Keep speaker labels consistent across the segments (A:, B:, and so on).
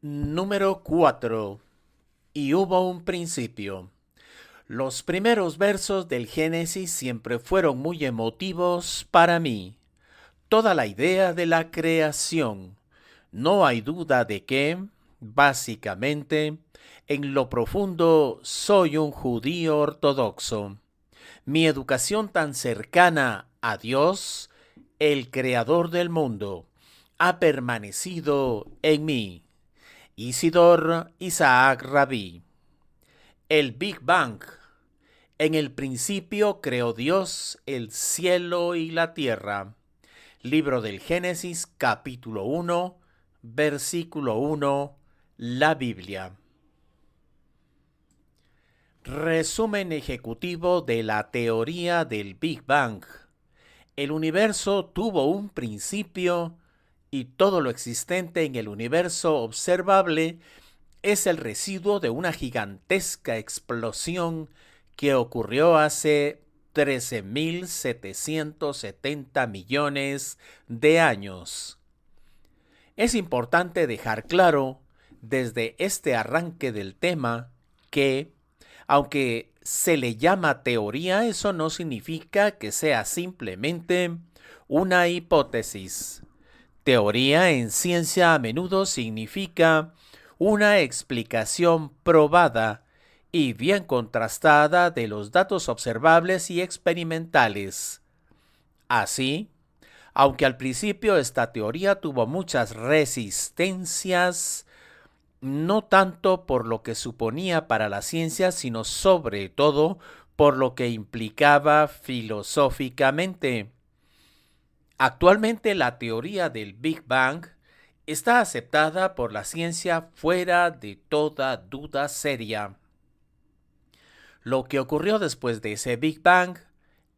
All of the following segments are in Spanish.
A: Número 4. Y hubo un principio. Los primeros versos del Génesis siempre fueron muy emotivos para mí. Toda la idea de la creación. No hay duda de que, básicamente, en lo profundo soy un judío ortodoxo. Mi educación tan cercana a Dios, el creador del mundo, ha permanecido en mí. Isidor Isaac Rabí. El Big Bang. En el principio creó Dios el cielo y la tierra. Libro del Génesis, capítulo 1, versículo 1, la Biblia. Resumen ejecutivo de la teoría del Big Bang. El universo tuvo un principio y todo lo existente en el universo observable es el residuo de una gigantesca explosión que ocurrió hace 13.770 millones de años. Es importante dejar claro desde este arranque del tema que, aunque se le llama teoría, eso no significa que sea simplemente una hipótesis. Teoría en ciencia a menudo significa una explicación probada y bien contrastada de los datos observables y experimentales. Así, aunque al principio esta teoría tuvo muchas resistencias, no tanto por lo que suponía para la ciencia, sino sobre todo por lo que implicaba filosóficamente. Actualmente la teoría del Big Bang está aceptada por la ciencia fuera de toda duda seria. Lo que ocurrió después de ese Big Bang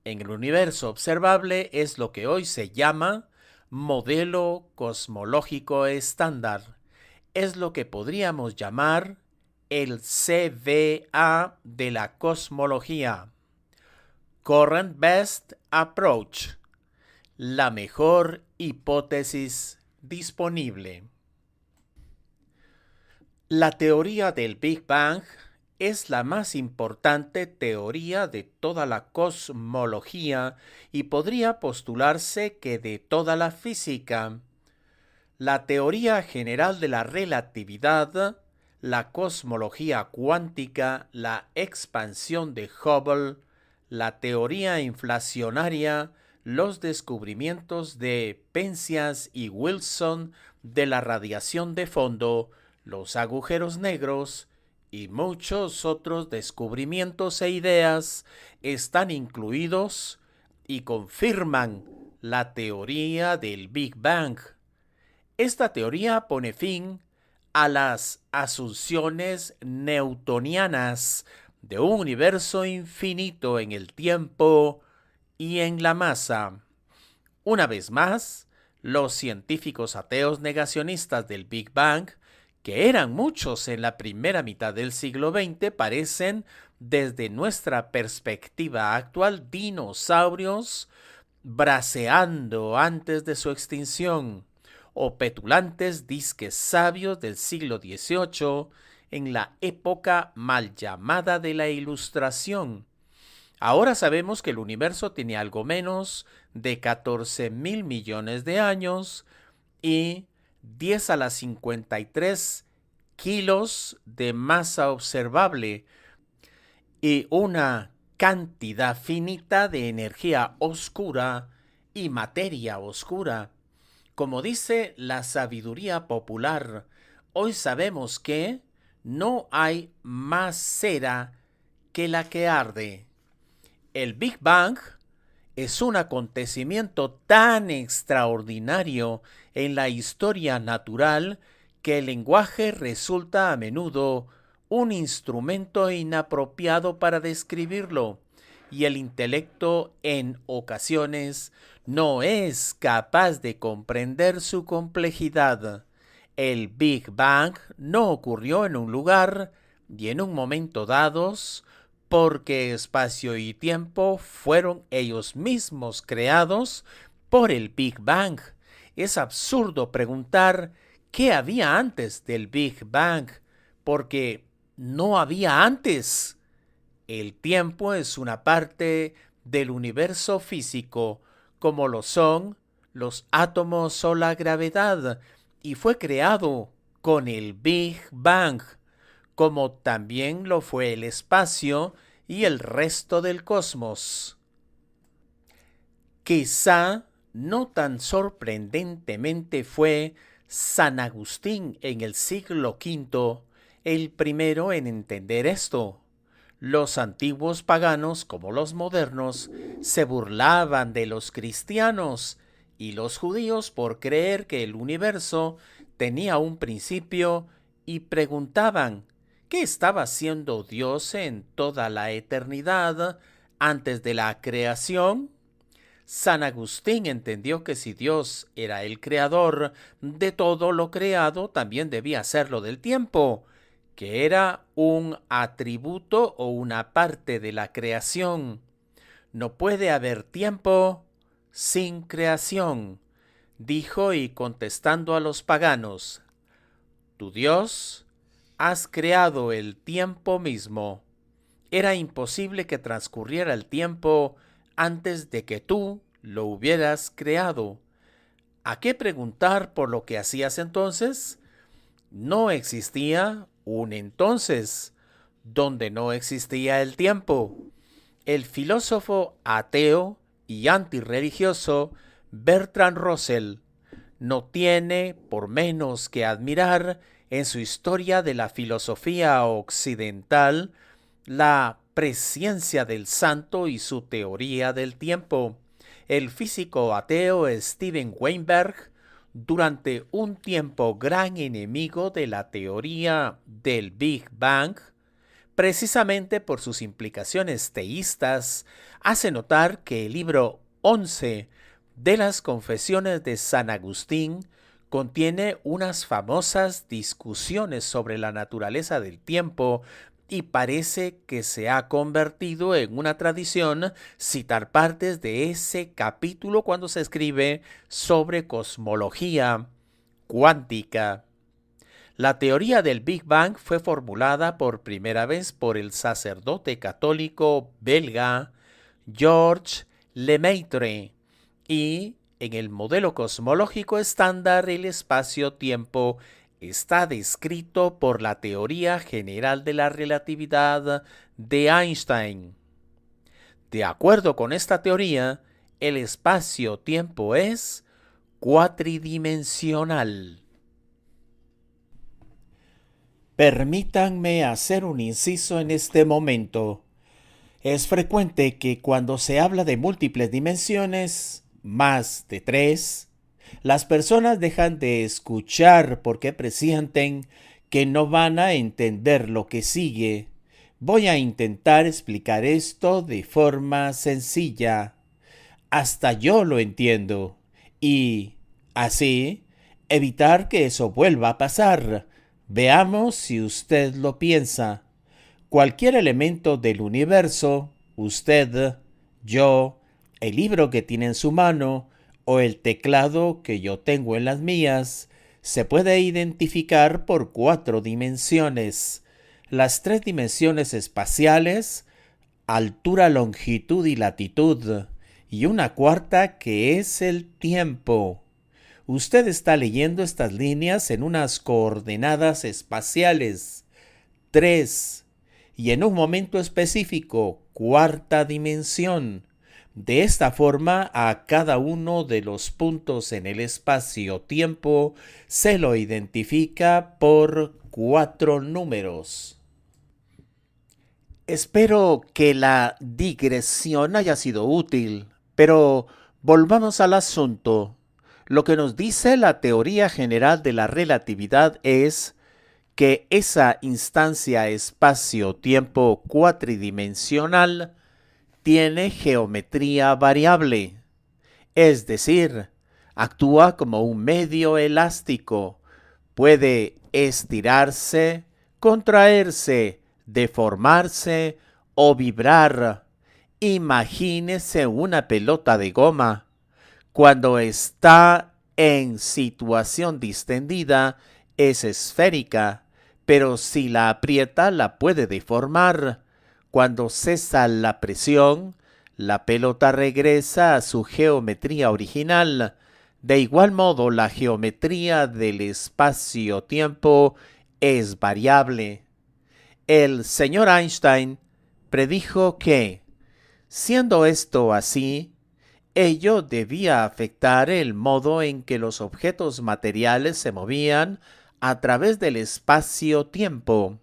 A: en el universo observable es lo que hoy se llama modelo cosmológico estándar. Es lo que podríamos llamar el CBA de la cosmología. Current Best Approach. La mejor hipótesis disponible. La teoría del Big Bang es la más importante teoría de toda la cosmología y podría postularse que de toda la física. La teoría general de la relatividad, la cosmología cuántica, la expansión de Hubble, la teoría inflacionaria, los descubrimientos de Penzias y Wilson de la radiación de fondo, los agujeros negros y muchos otros descubrimientos e ideas están incluidos y confirman la teoría del Big Bang. Esta teoría pone fin a las asunciones newtonianas de un universo infinito en el tiempo y en la masa. Una vez más, los científicos ateos negacionistas del Big Bang, que eran muchos en la primera mitad del siglo XX, parecen, desde nuestra perspectiva actual, dinosaurios braceando antes de su extinción, o petulantes disques sabios del siglo XVIII en la época mal llamada de la Ilustración. Ahora sabemos que el universo tiene algo menos de 14.000 millones de años y 10 a la 53 kilos de masa observable y una cantidad finita de energía oscura y materia oscura. Como dice la sabiduría popular, hoy sabemos que no hay más cera que la que arde. El Big Bang es un acontecimiento tan extraordinario en la historia natural que el lenguaje resulta a menudo un instrumento inapropiado para describirlo, y el intelecto en ocasiones no es capaz de comprender su complejidad. El Big Bang no ocurrió en un lugar y en un momento dados, porque espacio y tiempo fueron ellos mismos creados por el Big Bang. Es absurdo preguntar ¿Qué había antes del Big Bang? Porque no había antes. El tiempo es una parte del universo físico, como lo son los átomos o la gravedad, y fue creado con el Big Bang, como también lo fue el espacio y el resto del cosmos. Quizá no tan sorprendentemente fue San Agustín en el siglo V el primero en entender esto. Los antiguos paganos, como los modernos, se burlaban de los cristianos y los judíos por creer que el universo tenía un principio y preguntaban ¿qué estaba haciendo Dios en toda la eternidad antes de la creación? San Agustín entendió que si Dios era el creador de todo lo creado, también debía serlo del tiempo, que era un atributo o una parte de la creación. No puede haber tiempo sin creación, dijo, y contestando a los paganos, tu Dios has creado el tiempo mismo. Era imposible que transcurriera el tiempo antes de que tú lo hubieras creado. ¿A qué preguntar por lo que hacías entonces? No existía un entonces, donde no existía el tiempo. El filósofo ateo y antirreligioso Bertrand Russell no tiene por menos que admirar en su historia de la filosofía occidental la presciencia del santo y su teoría del tiempo. El físico ateo Steven Weinberg, durante un tiempo gran enemigo de la teoría del Big Bang, precisamente por sus implicaciones teístas, hace notar que el libro 11 de las Confesiones de San Agustín contiene unas famosas discusiones sobre la naturaleza del tiempo y parece que se ha convertido en una tradición citar partes de ese capítulo cuando se escribe sobre cosmología cuántica. La teoría del Big Bang fue formulada por primera vez por el sacerdote católico belga Georges Lemaitre y en el modelo cosmológico estándar el espacio-tiempo está descrito por la teoría general de la relatividad de Einstein. De acuerdo con esta teoría, el espacio-tiempo es cuatridimensional. Permítanme hacer un inciso en este momento. Es frecuente que cuando se habla de múltiples dimensiones, más de 3, las personas dejan de escuchar porque presienten que no van a entender lo que sigue. Voy a intentar explicar esto de forma sencilla. Hasta yo lo entiendo. Y, así, evitar que eso vuelva a pasar. Veamos si usted lo piensa. Cualquier elemento del universo, usted, yo, el libro que tiene en su mano o el teclado que yo tengo en las mías, se puede identificar por 4 dimensiones. Las 3 dimensiones espaciales, altura, longitud y latitud, y una cuarta que es el tiempo. Usted está leyendo estas líneas en unas coordenadas espaciales. 3. Y en un momento específico, cuarta dimensión. De esta forma, a cada uno de los puntos en el espacio-tiempo se lo identifica por 4 números. Espero que la digresión haya sido útil, pero volvamos al asunto. Lo que nos dice la teoría general de la relatividad es que esa instancia espacio-tiempo cuatridimensional tiene geometría variable, es decir, actúa como un medio elástico, puede estirarse, contraerse, deformarse o vibrar. Imagínese una pelota de goma. Cuando está en situación distendida es esférica, pero si la aprieta la puede deformar. Cuando cesa la presión, la pelota regresa a su geometría original. De igual modo, la geometría del espacio-tiempo es variable. El señor Einstein predijo que, siendo esto así, ello debía afectar el modo en que los objetos materiales se movían a través del espacio-tiempo.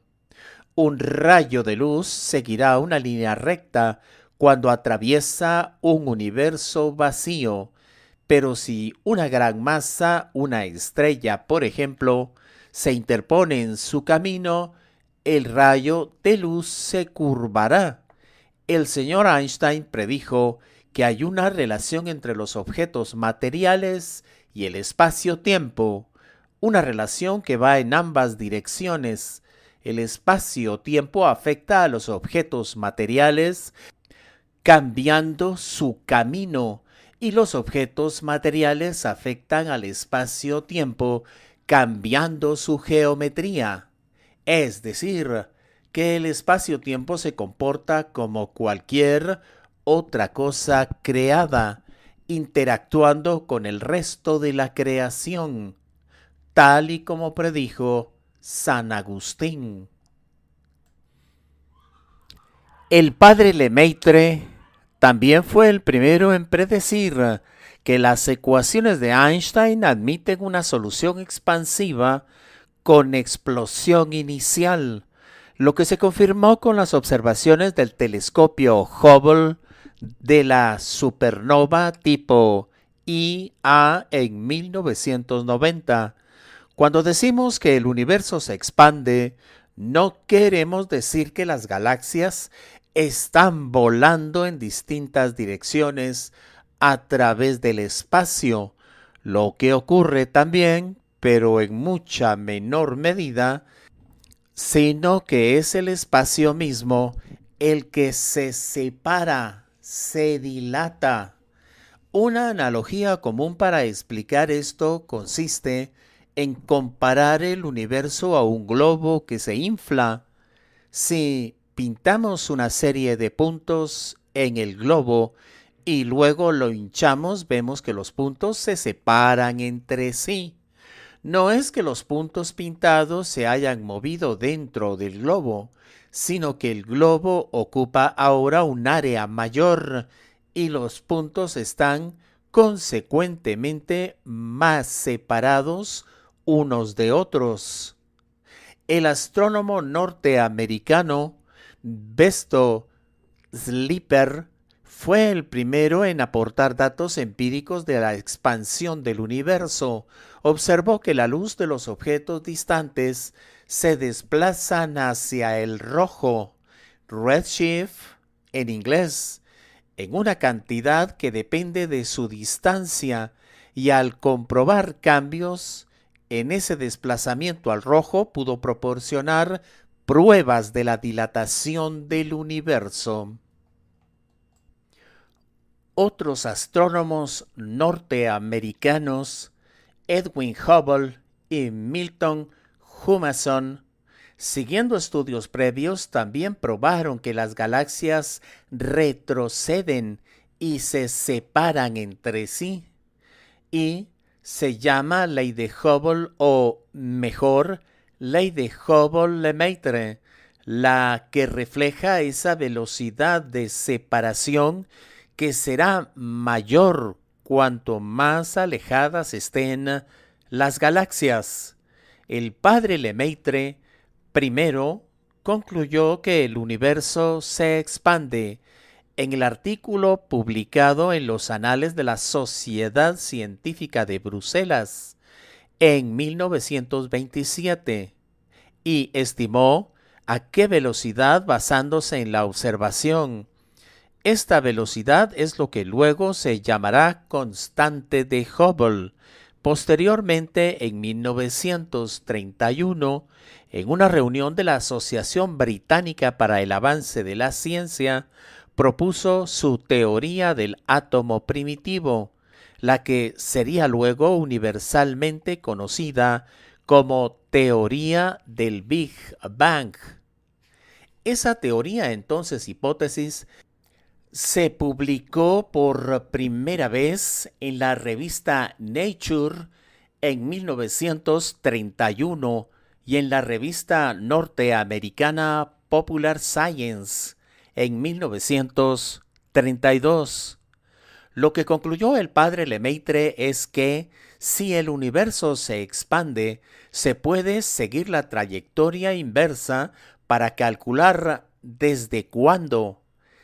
A: Un rayo de luz seguirá una línea recta cuando atraviesa un universo vacío, pero si una gran masa, una estrella, por ejemplo, se interpone en su camino, el rayo de luz se curvará. El señor Einstein predijo que hay una relación entre los objetos materiales y el espacio-tiempo, una relación que va en ambas direcciones. El espacio-tiempo afecta a los objetos materiales cambiando su camino y los objetos materiales afectan al espacio-tiempo cambiando su geometría. Es decir, que el espacio-tiempo se comporta como cualquier otra cosa creada, interactuando con el resto de la creación, tal y como predijo San Agustín. El padre Lemaitre también fue el primero en predecir que las ecuaciones de Einstein admiten una solución expansiva con explosión inicial, lo que se confirmó con las observaciones del telescopio Hubble de la supernova tipo Ia en 1990. Cuando decimos que el universo se expande, no queremos decir que las galaxias están volando en distintas direcciones a través del espacio, lo que ocurre también, pero en mucha menor medida, sino que es el espacio mismo el que se separa, se dilata. Una analogía común para explicar esto consiste en comparar el universo a un globo que se infla. Si pintamos una serie de puntos en el globo y luego lo hinchamos, vemos que los puntos se separan entre sí. No es que los puntos pintados se hayan movido dentro del globo, sino que el globo ocupa ahora un área mayor y los puntos están consecuentemente más separados unos de otros. El astrónomo norteamericano Besto Slipper fue el primero en aportar datos empíricos de la expansión del universo. Observó que la luz de los objetos distantes se desplazan hacia el rojo, redshift en inglés, en una cantidad que depende de su distancia, y al comprobar cambios en ese desplazamiento al rojo pudo proporcionar pruebas de la dilatación del universo. Otros astrónomos norteamericanos, Edwin Hubble y Milton Humason, siguiendo estudios previos, también probaron que las galaxias retroceden y se separan entre sí, y se llama ley de Hubble, o mejor, ley de Hubble-Lemaitre, la que refleja esa velocidad de separación que será mayor cuanto más alejadas estén las galaxias. El padre Lemaitre primero concluyó que el universo se expande. En el artículo publicado en los Anales de la Sociedad Científica de Bruselas en 1927, y estimó a qué velocidad basándose en la observación. Esta velocidad es lo que luego se llamará constante de Hubble. Posteriormente, en 1931, en una reunión de la Asociación Británica para el Avance de la Ciencia, propuso su teoría del átomo primitivo. la que sería luego universalmente conocida como teoría del Big Bang. Esa teoría, entonces hipótesis, se publicó por primera vez en la revista Nature en 1931 y en la revista norteamericana Popular Science en 1932. Lo que concluyó el padre Lemaitre es que si el universo se expande, se puede seguir la trayectoria inversa para calcular desde cuándo.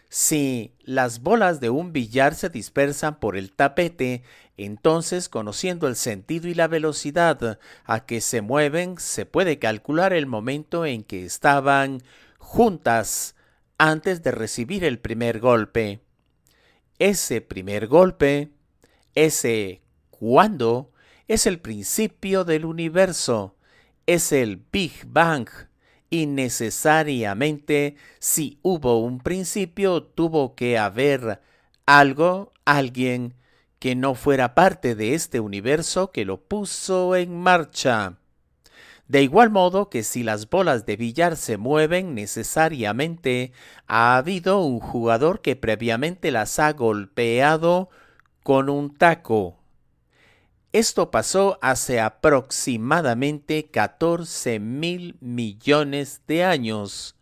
A: Si las bolas de un billar se dispersan por el tapete, entonces, conociendo el sentido y la velocidad a que se mueven, se puede calcular el momento en que estaban juntas antes de recibir el primer golpe. Ese primer golpe, ese cuándo, es el principio del universo, es el Big Bang. Y necesariamente, si hubo un principio, tuvo que haber algo, alguien que no fuera parte de este universo que lo puso en marcha. De igual modo que si las bolas de billar se mueven, necesariamente ha habido un jugador que previamente las ha golpeado con un taco. Esto pasó hace aproximadamente 14.000 millones de años.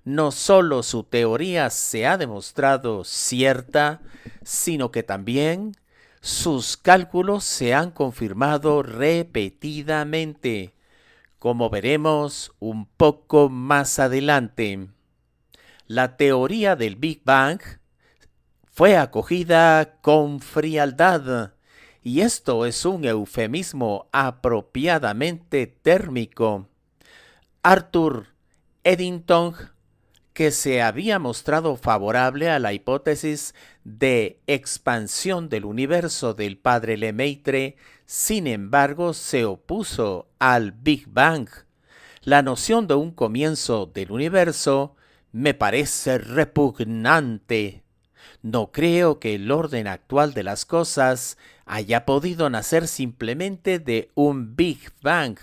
A: No solo su teoría se ha demostrado cierta, sino que también sus cálculos se han confirmado repetidamente, como veremos un poco más adelante. La teoría del Big Bang fue acogida con frialdad, y esto es un eufemismo apropiadamente térmico. Arthur Eddington, que se había mostrado favorable a la hipótesis de expansión del universo del padre Lemaitre, sin embargo, se opuso al Big Bang. La noción de un comienzo del universo me parece repugnante. No creo que el orden actual de las cosas haya podido nacer simplemente de un Big Bang.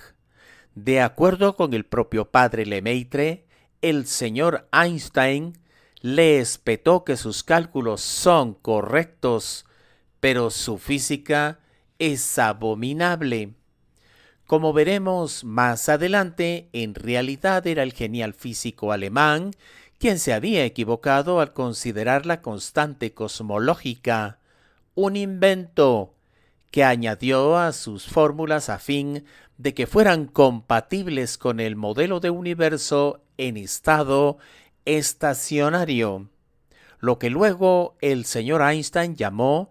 A: De acuerdo con el propio padre Lemaitre, el señor Einstein le espetó que sus cálculos son correctos, pero su física es abominable. Como veremos más adelante, en realidad era el genial físico alemán quien se había equivocado al considerar la constante cosmológica un invento que añadió a sus fórmulas a fin de que fueran compatibles con el modelo de universo en estado estacionario, lo que luego el señor Einstein llamó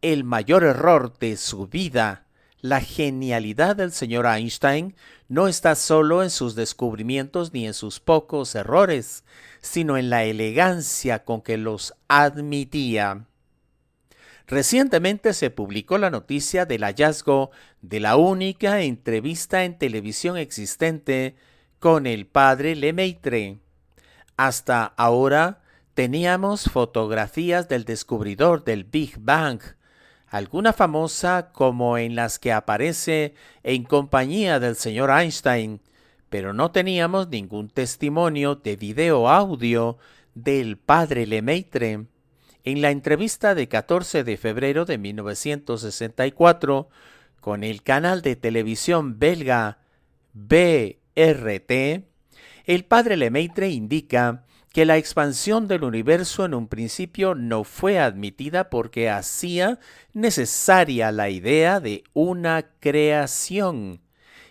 A: el mayor error de su vida. La genialidad del señor Einstein no está solo en sus descubrimientos ni en sus pocos errores, sino en la elegancia con que los admitía. Recientemente se publicó la noticia del hallazgo de la única entrevista en televisión existente con el padre Lemaitre. Hasta ahora teníamos fotografías del descubridor del Big Bang, alguna famosa como en las que aparece en compañía del señor Einstein, pero no teníamos ningún testimonio de video-audio del padre Lemaitre. En la entrevista de 14 de febrero de 1964 con el canal de televisión belga BRT, el padre Lemaitre indica que la expansión del universo en un principio no fue admitida porque hacía necesaria la idea de una creación,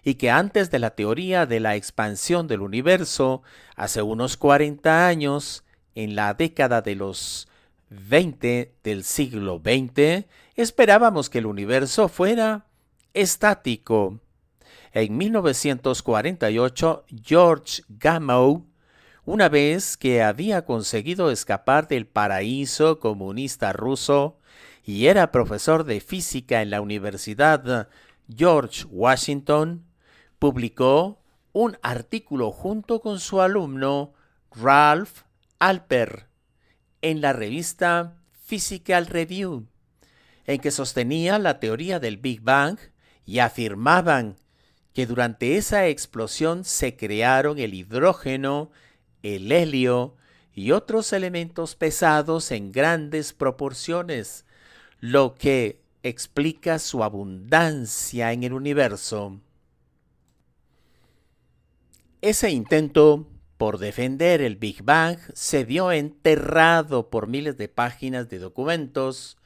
A: y que antes de la teoría de la expansión del universo, hace unos 40 años, en la década de los 20 del siglo XX, esperábamos que el universo fuera estático. En 1948, George Gamow, una vez que había conseguido escapar del paraíso comunista ruso y era profesor de física en la Universidad George Washington, publicó un artículo junto con su alumno Ralph Alper en la revista Physical Review. en que sostenía la teoría del Big Bang y afirmaban que durante esa explosión se crearon el hidrógeno, el helio y otros elementos pesados en grandes proporciones, lo que explica su abundancia en el universo. Ese intento por defender el Big Bang se vio enterrado por miles de páginas de documentos,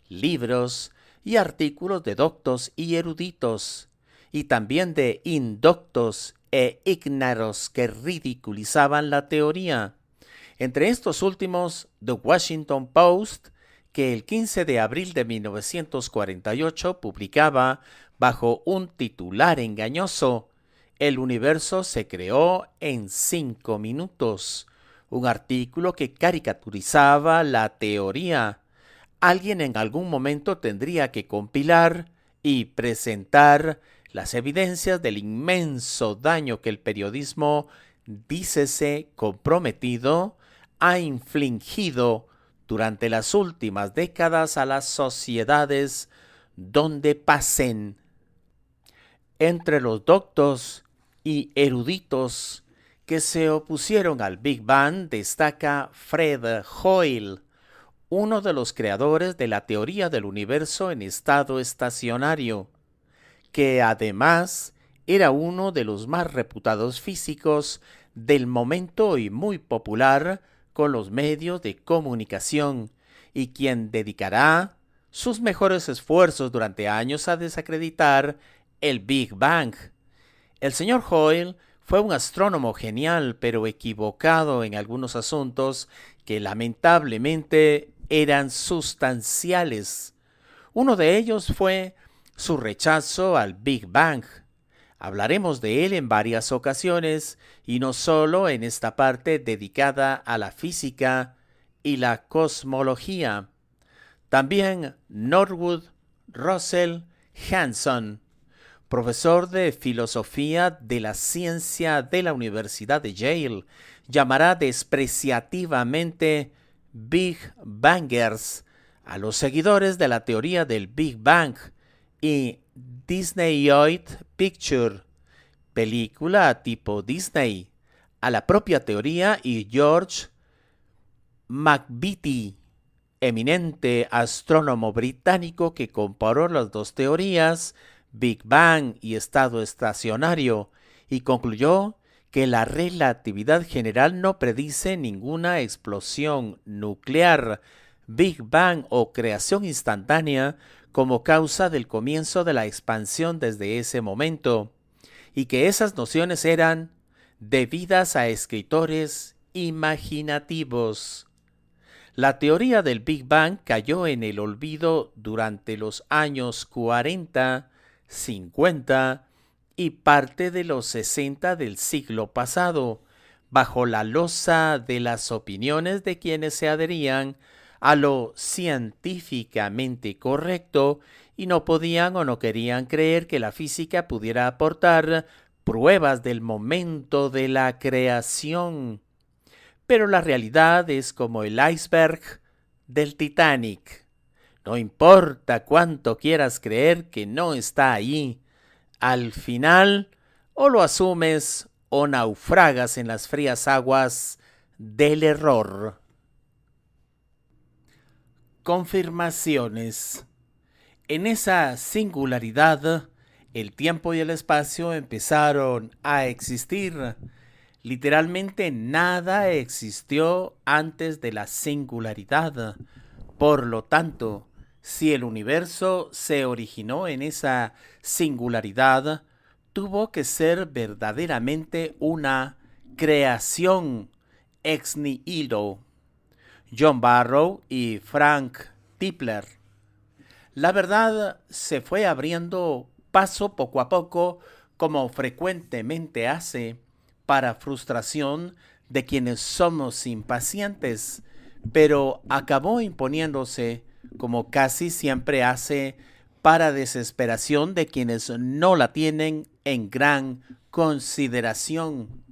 A: libros y artículos de doctos y eruditos, y también de indoctos e ígnaros que ridiculizaban la teoría. Entre estos últimos, The Washington Post, que el 15 de abril de 1948 publicaba bajo un titular engañoso: "El universo se creó en 5 minutos", un artículo que caricaturizaba la teoría. Alguien en algún momento tendría que compilar y presentar las evidencias del inmenso daño que el periodismo, dícese comprometido, ha infligido durante las últimas décadas a las sociedades donde pasen. Entre los doctos y eruditos que se opusieron al Big Bang destaca Fred Hoyle, uno de los creadores de la teoría del universo en estado estacionario, que además era uno de los más reputados físicos del momento y muy popular con los medios de comunicación, y quien dedicará sus mejores esfuerzos durante años a desacreditar el Big Bang. El señor Hoyle fue un astrónomo genial, pero equivocado en algunos asuntos que lamentablemente eran sustanciales. Uno de ellos fue su rechazo al Big Bang. Hablaremos de él en varias ocasiones y no solo en esta parte dedicada a la física y la cosmología. También Norwood Russell Hanson, profesor de filosofía de la ciencia de la Universidad de Yale, llamará despreciativamente Big Bangers a los seguidores de la teoría del Big Bang, y Disneyoid Picture, película tipo Disney, a la propia teoría, y George McVitie, eminente astrónomo británico que comparó las dos teorías, Big Bang y estado estacionario, y concluyó que la relatividad general no predice ninguna explosión nuclear, Big Bang o creación instantánea como causa del comienzo de la expansión desde ese momento, y que esas nociones eran debidas a escritores imaginativos. La teoría del Big Bang cayó en el olvido durante los años 40, 50 y parte de los 60 del siglo pasado, bajo la losa de las opiniones de quienes se adherían a lo científicamente correcto y no podían o no querían creer que la física pudiera aportar pruebas del momento de la creación. Pero la realidad es como el iceberg del Titanic. No importa cuánto quieras creer que no está allí, al final o lo asumes o naufragas en las frías aguas del error. Confirmaciones. En esa singularidad, el tiempo y el espacio empezaron a existir. Literalmente nada existió antes de la singularidad. Por lo tanto, si el universo se originó en esa singularidad, tuvo que ser verdaderamente una creación ex nihilo. John Barrow y Frank Tipler. La verdad se fue abriendo paso poco a poco, como frecuentemente hace, para frustración de quienes somos impacientes, pero acabó imponiéndose, como casi siempre hace, para desesperación de quienes no la tienen en gran consideración.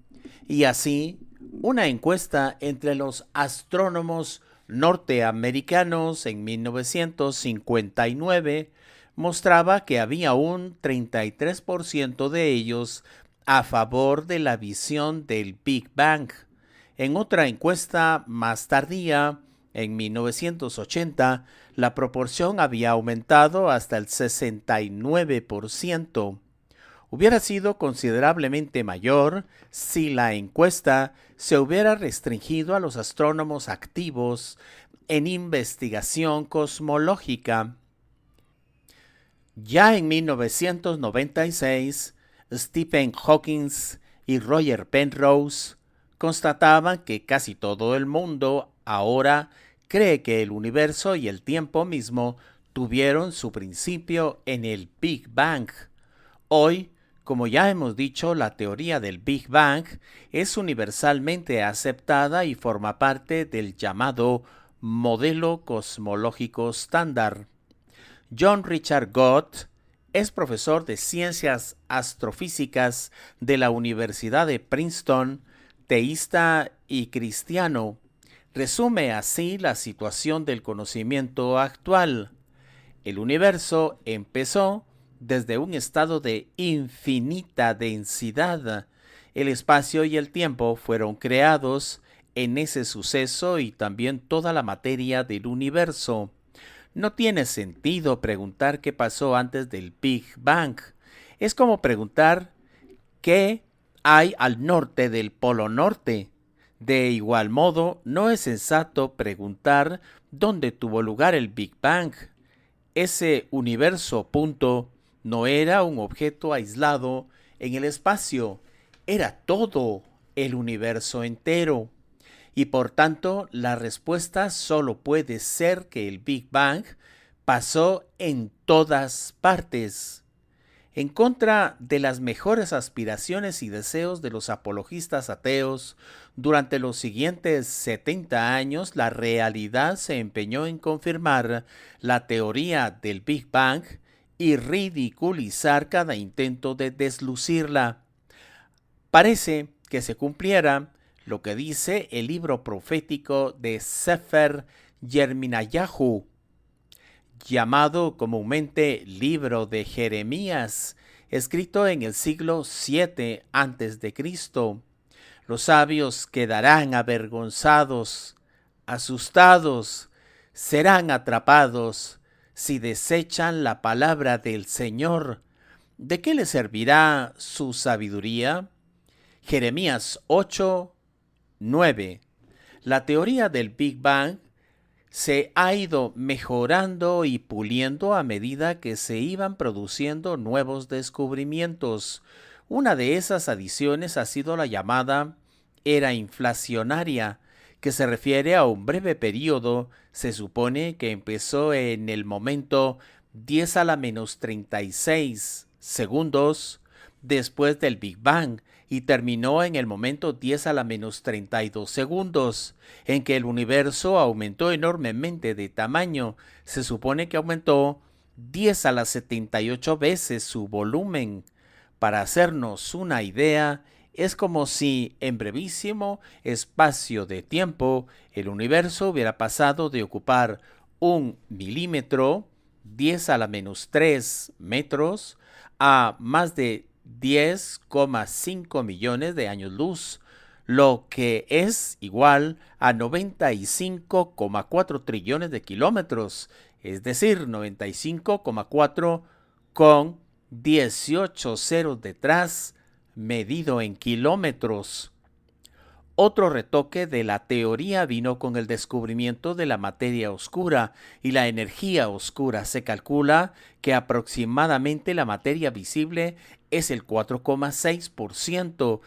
A: Y así, una encuesta entre los astrónomos norteamericanos en 1959 mostraba que había un 33% de ellos a favor de la visión del Big Bang. En otra encuesta más tardía, en 1980, la proporción había aumentado hasta el 69%. Hubiera sido considerablemente mayor si la encuesta se hubiera restringido a los astrónomos activos en investigación cosmológica. Ya en 1996, Stephen Hawking y Roger Penrose constataban que casi todo el mundo ahora cree que el universo y el tiempo mismo tuvieron su principio en el Big Bang. Hoy, como ya hemos dicho, la teoría del Big Bang es universalmente aceptada y forma parte del llamado modelo cosmológico estándar. John Richard Gott es profesor de ciencias astrofísicas de la Universidad de Princeton, teísta y cristiano. Resume así la situación del conocimiento actual. El universo empezó desde un estado de infinita densidad. El espacio y el tiempo fueron creados en ese suceso y también toda la materia del universo. No tiene sentido preguntar qué pasó antes del Big Bang. Es como preguntar qué hay al norte del Polo Norte. De igual modo, no es sensato preguntar dónde tuvo lugar el Big Bang. Ese universo punto no era un objeto aislado en el espacio, era todo el universo entero. Y por tanto, la respuesta solo puede ser que el Big Bang pasó en todas partes. En contra de las mejores aspiraciones y deseos de los apologistas ateos, durante los siguientes 70 años la realidad se empeñó en confirmar la teoría del Big Bang y ridiculizar cada intento de deslucirla. Parece que se cumpliera lo que dice el libro profético de Sefer Yerminayahu, llamado comúnmente Libro de Jeremías, escrito en el siglo VII a.C. Los sabios quedarán avergonzados, asustados, serán atrapados si desechan la palabra del Señor. ¿De qué les servirá su sabiduría? Jeremías 8:9. La teoría del Big Bang se ha ido mejorando y puliendo a medida que se iban produciendo nuevos descubrimientos. Una de esas adiciones ha sido la llamada era inflacionaria, que se refiere a un breve periodo, se supone que empezó en el momento 10 a la menos 36 segundos después del Big Bang y terminó en el momento 10 a la menos 32 segundos, en que el universo aumentó enormemente de tamaño. Se supone que aumentó 10 a las 78 veces su volumen. Para hacernos una idea, es como si en brevísimo espacio de tiempo el universo hubiera pasado de ocupar 1 milímetro, 10 a la menos 3 metros, a más de 10,5 millones de años luz, lo que es igual a 95,4 trillones de kilómetros, es decir, 95,4 con 18 ceros detrás, medido en kilómetros. Otro retoque de la teoría vino con el descubrimiento de la materia oscura y la energía oscura. Se calcula que aproximadamente la materia visible es el 4,6%,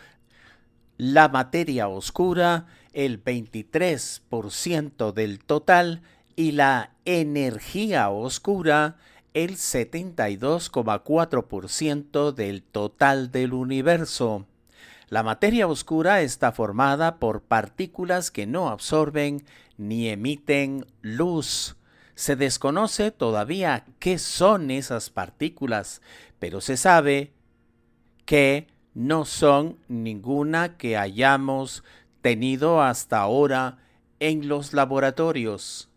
A: la materia oscura el 23% del total y la energía oscura el 72,4% del total del universo. La materia oscura está formada por partículas que no absorben ni emiten luz. Se desconoce todavía qué son esas partículas, pero se sabe que no son ninguna que hayamos tenido hasta ahora en los laboratorios.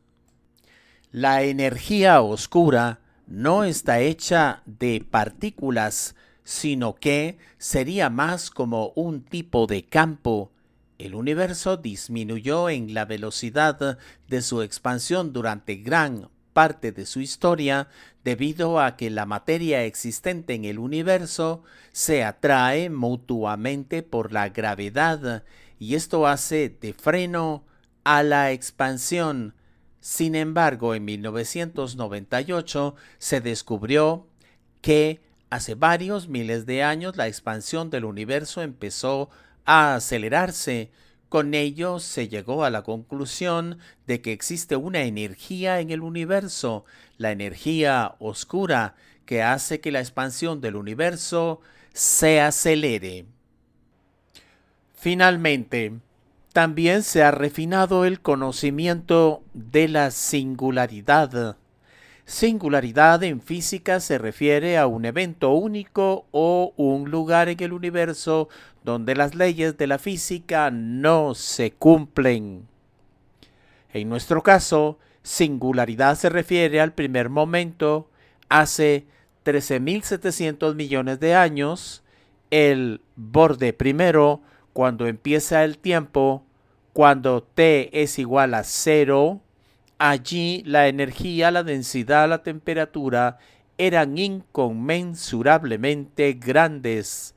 A: La energía oscura no está hecha de partículas, sino que sería más como un tipo de campo. El universo disminuyó en la velocidad de su expansión durante gran parte de su historia debido a que la materia existente en el universo se atrae mutuamente por la gravedad y esto hace de freno a la expansión. Sin embargo, en 1998 se descubrió que hace varios miles de años la expansión del universo empezó a acelerarse. Con ello se llegó a la conclusión de que existe una energía en el universo, la energía oscura, que hace que la expansión del universo se acelere. Finalmente, también se ha refinado el conocimiento de la singularidad. Singularidad en física se refiere a un evento único o un lugar en el universo donde las leyes de la física no se cumplen. En nuestro caso, singularidad se refiere al primer momento hace 13.700 millones de años, el borde primero, cuando empieza el tiempo, cuando t es igual a 0, allí la energía, la densidad, la temperatura eran inconmensurablemente grandes.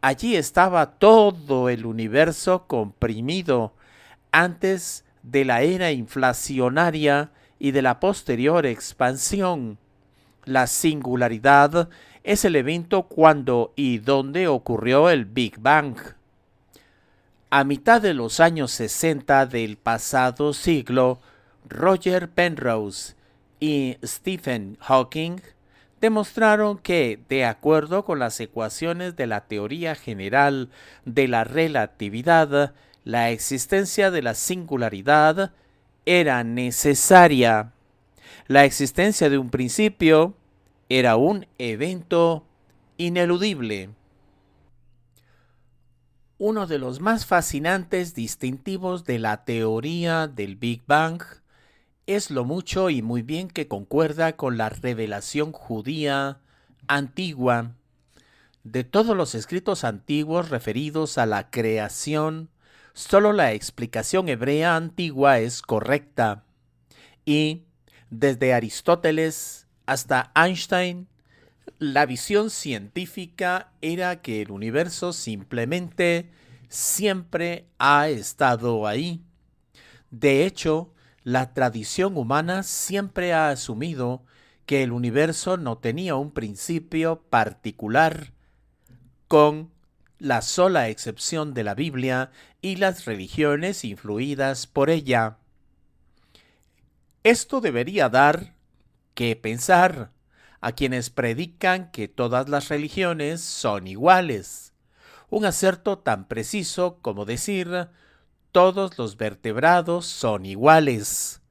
A: Allí estaba todo el universo comprimido antes de la era inflacionaria y de la posterior expansión. La singularidad es el evento cuando y donde ocurrió el Big Bang. A mitad de los años 60 del pasado siglo, Roger Penrose y Stephen Hawking demostraron que, de acuerdo con las ecuaciones de la teoría general de la relatividad, la existencia de la singularidad era necesaria. La existencia de un principio era un evento ineludible. Uno de los más fascinantes distintivos de la teoría del Big Bang es lo mucho y muy bien que concuerda con la revelación judía antigua. De todos los escritos antiguos referidos a la creación, solo la explicación hebrea antigua es correcta. Y, desde Aristóteles hasta Einstein, la visión científica era que el universo simplemente siempre ha estado ahí. De hecho, la tradición humana siempre ha asumido que el universo no tenía un principio particular, con la sola excepción de la Biblia y las religiones influidas por ella. Esto debería dar que pensar a quienes predican que todas las religiones son iguales. Un acerto tan preciso como decir todos los vertebrados son iguales,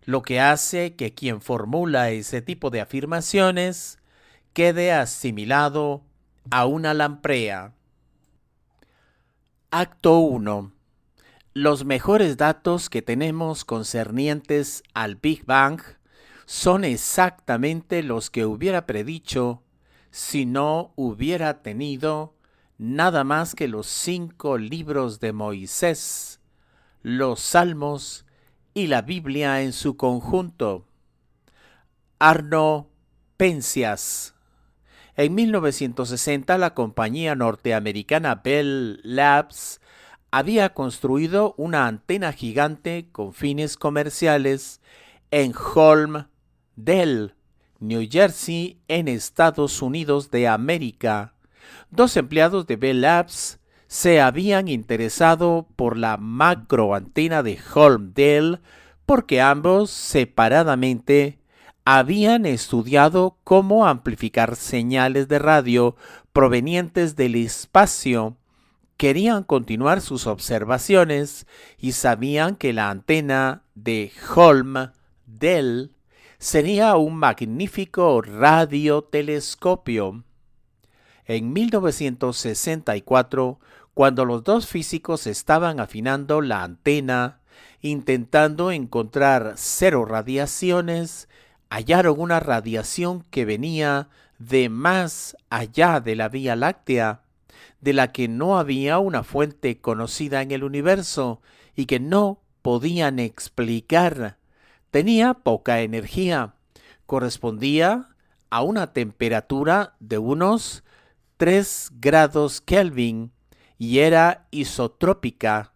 A: lo que hace que quien formula ese tipo de afirmaciones quede asimilado a una lamprea. Acto 1. Los mejores datos que tenemos concernientes al Big Bang son exactamente los que hubiera predicho si no hubiera tenido nada más que los 5 libros de Moisés, los Salmos y la Biblia en su conjunto. Arno Penzias. En 1960 la compañía norteamericana Bell Labs había construido una antena gigante con fines comerciales en Holmdel, New Jersey, en Estados Unidos de América. 2 empleados de Bell Labs se habían interesado por la macroantena de Holmdel porque ambos separadamente habían estudiado cómo amplificar señales de radio provenientes del espacio. Querían continuar sus observaciones y sabían que la antena de Holmdel sería un magnífico radiotelescopio. En 1964, cuando los dos físicos estaban afinando la antena, intentando encontrar cero radiaciones, hallaron una radiación que venía de más allá de la Vía Láctea, de la que no había una fuente conocida en el universo y que no podían explicar. Tenía poca energía, correspondía a una temperatura de unos 3 grados Kelvin y era isotrópica,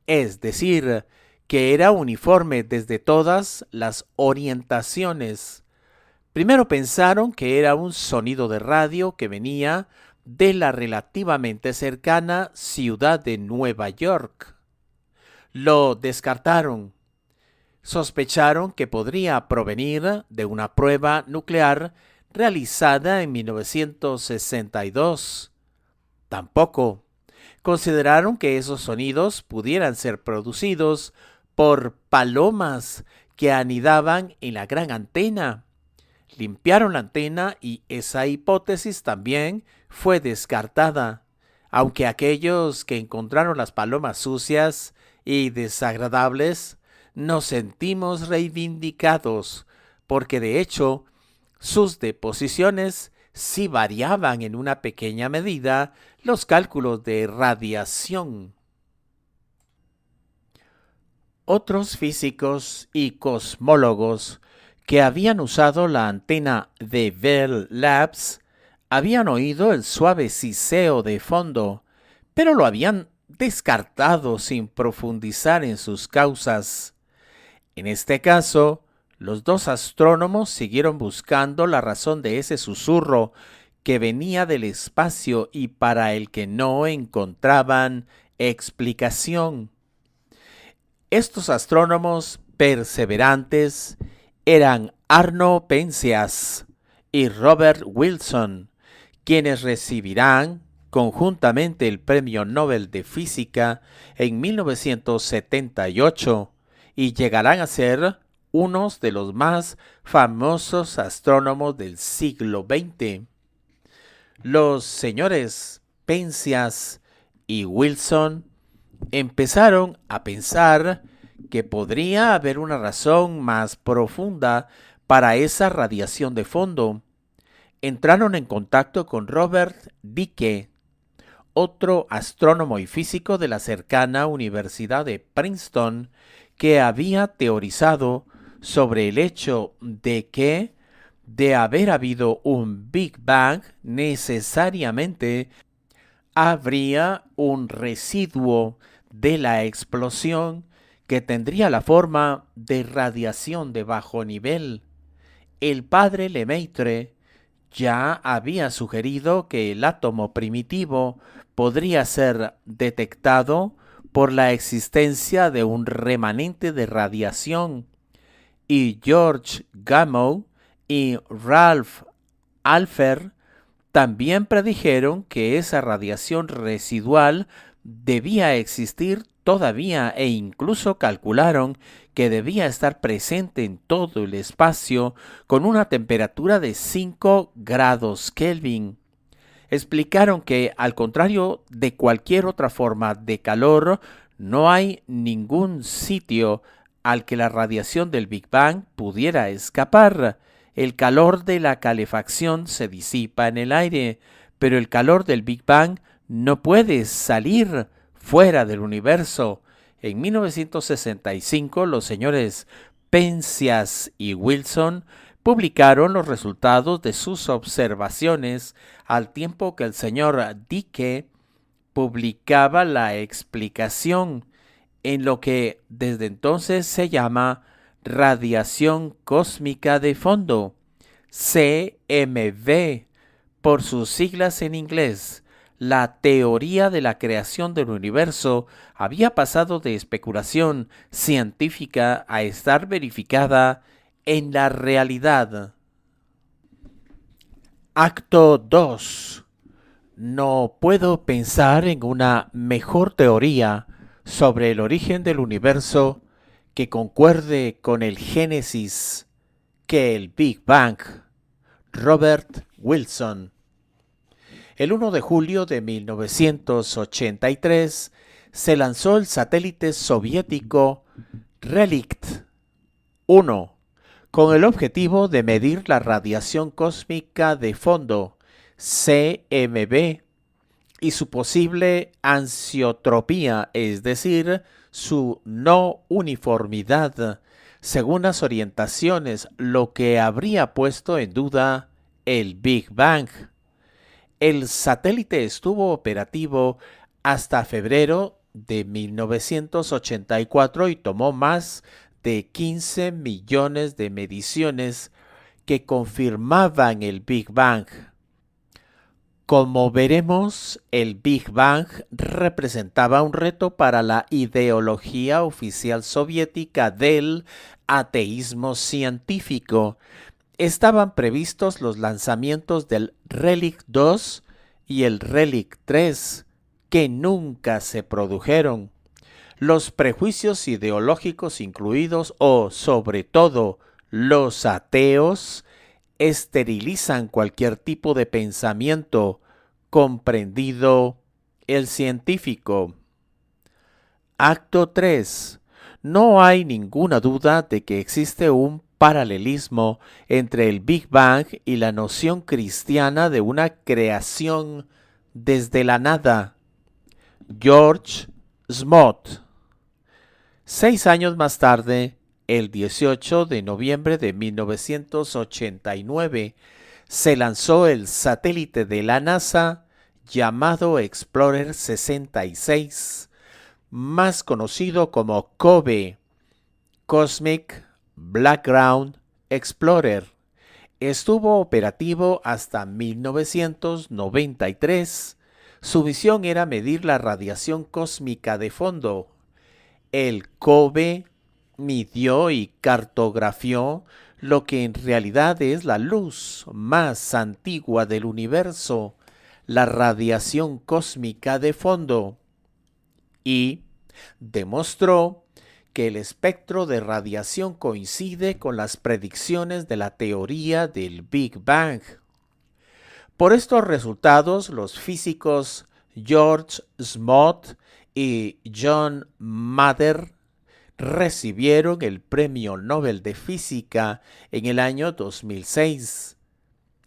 A: es decir, que era uniforme desde todas las orientaciones. Primero pensaron que era un sonido de radio que venía de la relativamente cercana ciudad de Nueva York. Lo descartaron. Sospecharon que podría provenir de una prueba nuclear realizada en 1962. Tampoco. Consideraron que esos sonidos pudieran ser producidos por palomas que anidaban en la gran antena. Limpiaron la antena y esa hipótesis también fue descartada, aunque aquellos que encontraron las palomas sucias y desagradables nos sentimos reivindicados, porque de hecho sus deposiciones sí variaban en una pequeña medida los cálculos de radiación. Otros físicos y cosmólogos que habían usado la antena de Bell Labs habían oído el suave siseo de fondo, pero lo habían descartado sin profundizar en sus causas. En este caso, los dos astrónomos siguieron buscando la razón de ese susurro que venía del espacio y para el que no encontraban explicación. Estos astrónomos perseverantes eran Arno Penzias y Robert Wilson, quienes recibirán conjuntamente el Premio Nobel de Física en 1978 y llegarán a ser unos de los más famosos astrónomos del siglo XX. Los señores Penzias y Wilson empezaron a pensar que podría haber una razón más profunda para esa radiación de fondo. Entraron en contacto con Robert Dicke, otro astrónomo y físico de la cercana Universidad de Princeton, que había teorizado sobre el hecho de que, de haber habido un Big Bang, necesariamente habría un residuo de la explosión que tendría la forma de radiación de bajo nivel. El padre Lemaitre ya había sugerido que el átomo primitivo podría ser detectado por la existencia de un remanente de radiación, y George Gamow y Ralph Alpher también predijeron que esa radiación residual debía existir todavía e incluso calcularon que debía estar presente en todo el espacio con una temperatura de 5 grados Kelvin. Explicaron que, al contrario de cualquier otra forma de calor, no hay ningún sitio al que la radiación del Big Bang pudiera escapar. El calor de la calefacción se disipa en el aire, pero el calor del Big Bang no puede salir fuera del universo. En 1965, los señores Penzias y Wilson publicaron los resultados de sus observaciones al tiempo que el señor Dicke publicaba la explicación en lo que desde entonces se llama radiación cósmica de fondo, CMV, por sus siglas en inglés. La teoría de la creación del universo había pasado de especulación científica a estar verificada en la realidad. Acto 2. No puedo pensar en una mejor teoría sobre el origen del universo que concuerde con el Génesis que el Big Bang. Robert Wilson. El 1 de julio de 1983 se lanzó el satélite soviético Relikt 1 con el objetivo de medir la radiación cósmica de fondo, CMB, y su posible anisontropía, es decir, su no uniformidad, según las orientaciones, lo que habría puesto en duda el Big Bang. El satélite estuvo operativo hasta febrero de 1984 y tomó más de 15 millones de mediciones que confirmaban el Big Bang. Como veremos, el Big Bang representaba un reto para la ideología oficial soviética del ateísmo científico. Estaban previstos los lanzamientos del Relikt 2 y el Relikt 3, que nunca se produjeron. Los prejuicios ideológicos incluidos, o sobre todo los ateos, esterilizan cualquier tipo de pensamiento, comprendido el científico. Acto 3. No hay ninguna duda de que existe un paralelismo entre el Big Bang y la noción cristiana de una creación desde la nada. George Smoot. 6 años más tarde, el 18 de noviembre de 1989, se lanzó el satélite de la NASA llamado Explorer 66, más conocido como COBE, Cosmic Background Explorer. Estuvo operativo hasta 1993. Su misión era medir la radiación cósmica de fondo. El COBE midió y cartografió lo que en realidad es la luz más antigua del universo, la radiación cósmica de fondo, y demostró que el espectro de radiación coincide con las predicciones de la teoría del Big Bang. Por estos resultados, los físicos George Smoot y John Mather recibieron el Premio Nobel de Física en el año 2006.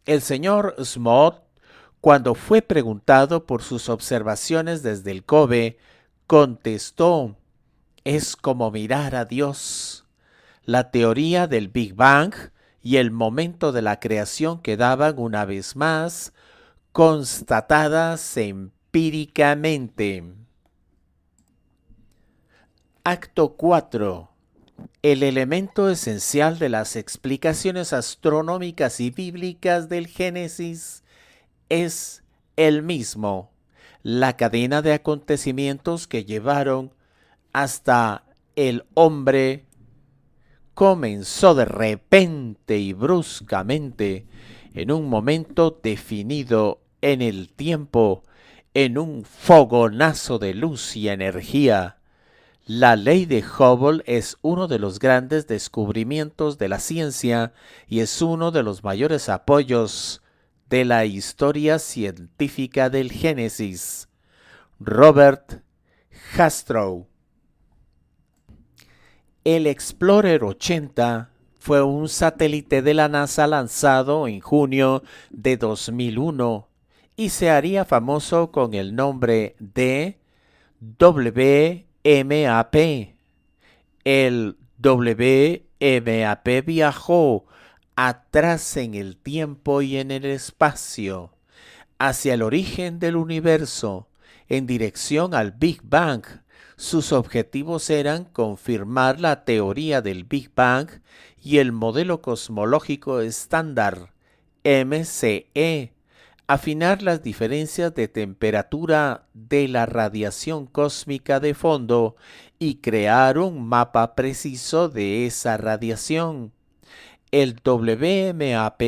A: El señor Smoot, cuando fue preguntado por sus observaciones desde el COBE, contestó: «Es como mirar a Dios». La teoría del Big Bang y el momento de la creación quedaban una vez más constatadas empíricamente. Acto 4. El elemento esencial de las explicaciones astronómicas y bíblicas del Génesis es el mismo: la cadena de acontecimientos que llevaron hasta el hombre comenzó de repente y bruscamente, en un momento definido en el tiempo, en un fogonazo de luz y energía. La ley de Hubble es uno de los grandes descubrimientos de la ciencia y es uno de los mayores apoyos de la historia científica del Génesis. Robert Jastrow. El Explorer 80 fue un satélite de la NASA lanzado en junio de 2001 y se haría famoso con el nombre de WMAP. El WMAP viajó atrás en el tiempo y en el espacio, hacia el origen del universo, en dirección al Big Bang. Sus objetivos eran confirmar la teoría del Big Bang y el modelo cosmológico estándar, MCE, afinar las diferencias de temperatura de la radiación cósmica de fondo y crear un mapa preciso de esa radiación. El WMAP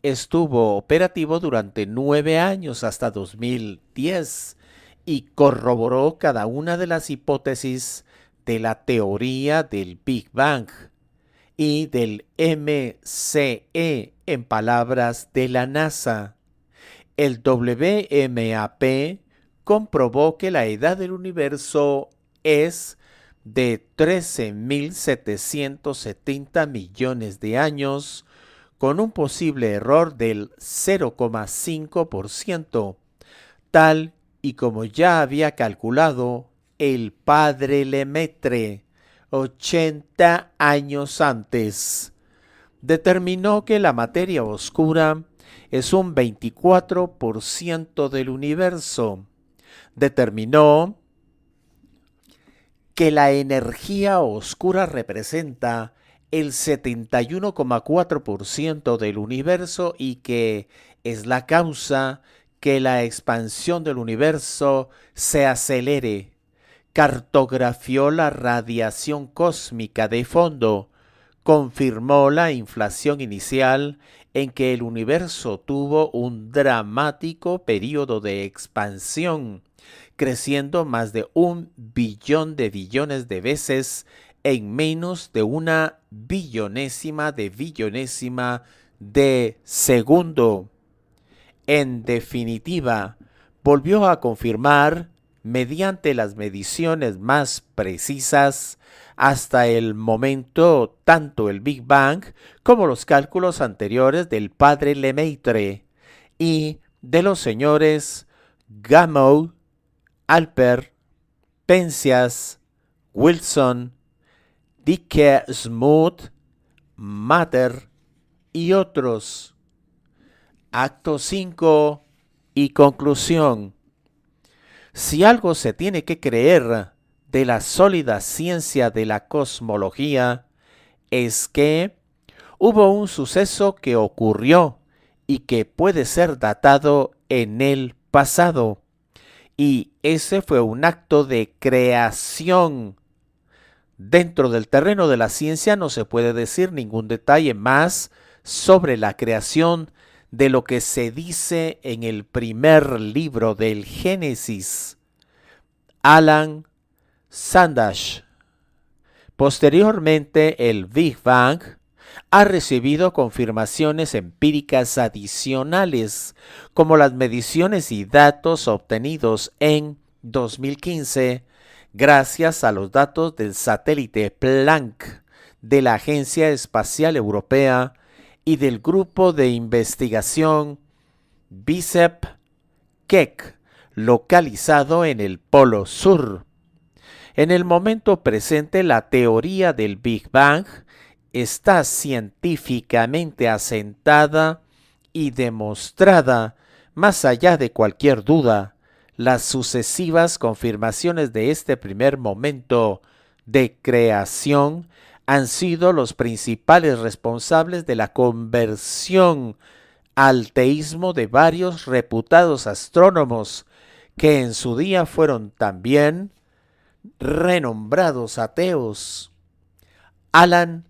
A: estuvo operativo durante 9 años hasta 2010 y corroboró cada una de las hipótesis de la teoría del Big Bang y del MCE, en palabras de la NASA. El WMAP comprobó que la edad del universo es de 13.770 millones de años, con un posible error del 0,5%, tal y como ya había calculado el padre Lemaitre 80 años antes. Determinó que la materia oscura es un 24% del universo. Determinó que la energía oscura representa el 71,4% del universo y que es la causa que la expansión del universo se acelere. Cartografió la radiación cósmica de fondo, confirmó la inflación inicial en que el universo tuvo un dramático periodo de expansión, creciendo más de 1 billón de billones de veces en menos de una billonésima de segundo. En definitiva, volvió a confirmar, mediante las mediciones más precisas, hasta el momento, tanto el Big Bang como los cálculos anteriores del padre Lemaitre y de los señores Gamow, Alpert, Penzias, Wilson, Dicke Smoot, Matter y otros. Acto 5 y conclusión. Si algo se tiene que creer de la sólida ciencia de la cosmología, es que hubo un suceso que ocurrió y que puede ser datado en el pasado. Y ese fue un acto de creación. Dentro del terreno de la ciencia no se puede decir ningún detalle más sobre la creación de lo que se dice en el primer libro del Génesis. Alan Sandage. Posteriormente, el Big Bang ha recibido confirmaciones empíricas adicionales, como las mediciones y datos obtenidos en 2015 gracias a los datos del satélite Planck de la Agencia Espacial Europea y del grupo de investigación BICEP-Keck, localizado en el Polo Sur. En el momento presente, la teoría del Big Bang está científicamente asentada y demostrada más allá de cualquier duda. Las sucesivas confirmaciones de este primer momento de creación han sido los principales responsables de la conversión al teísmo de varios reputados astrónomos que en su día fueron también renombrados ateos. Alan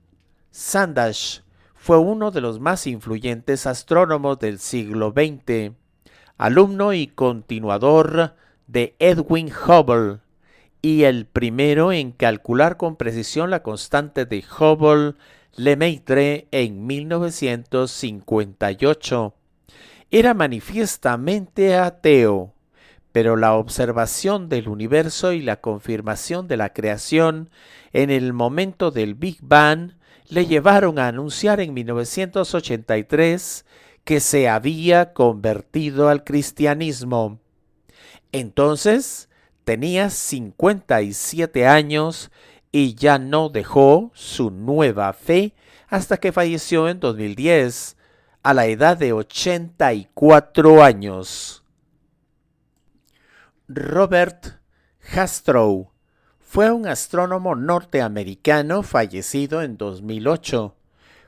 A: Sandage fue uno de los más influyentes astrónomos del siglo XX, alumno y continuador de Edwin Hubble, y el primero en calcular con precisión la constante de Hubble-Lemaitre en 1958. Era manifiestamente ateo, pero la observación del universo y la confirmación de la creación en el momento del Big Bang le llevaron a anunciar en 1983 que se había convertido al cristianismo. Entonces tenía 57 años y ya no dejó su nueva fe hasta que falleció en 2010 a la edad de 84 años. Robert Jastrow fue un astrónomo norteamericano fallecido en 2008.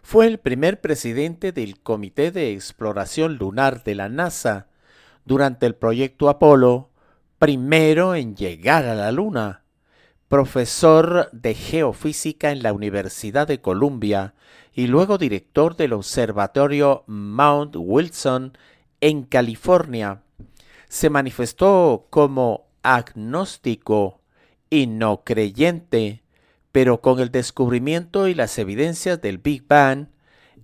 A: Fue el primer presidente del Comité de Exploración Lunar de la NASA durante el proyecto Apolo, primero en llegar a la Luna. Profesor de geofísica en la Universidad de Columbia y luego director del Observatorio Mount Wilson en California. Se manifestó como agnóstico y no creyente, pero con el descubrimiento y las evidencias del Big Bang,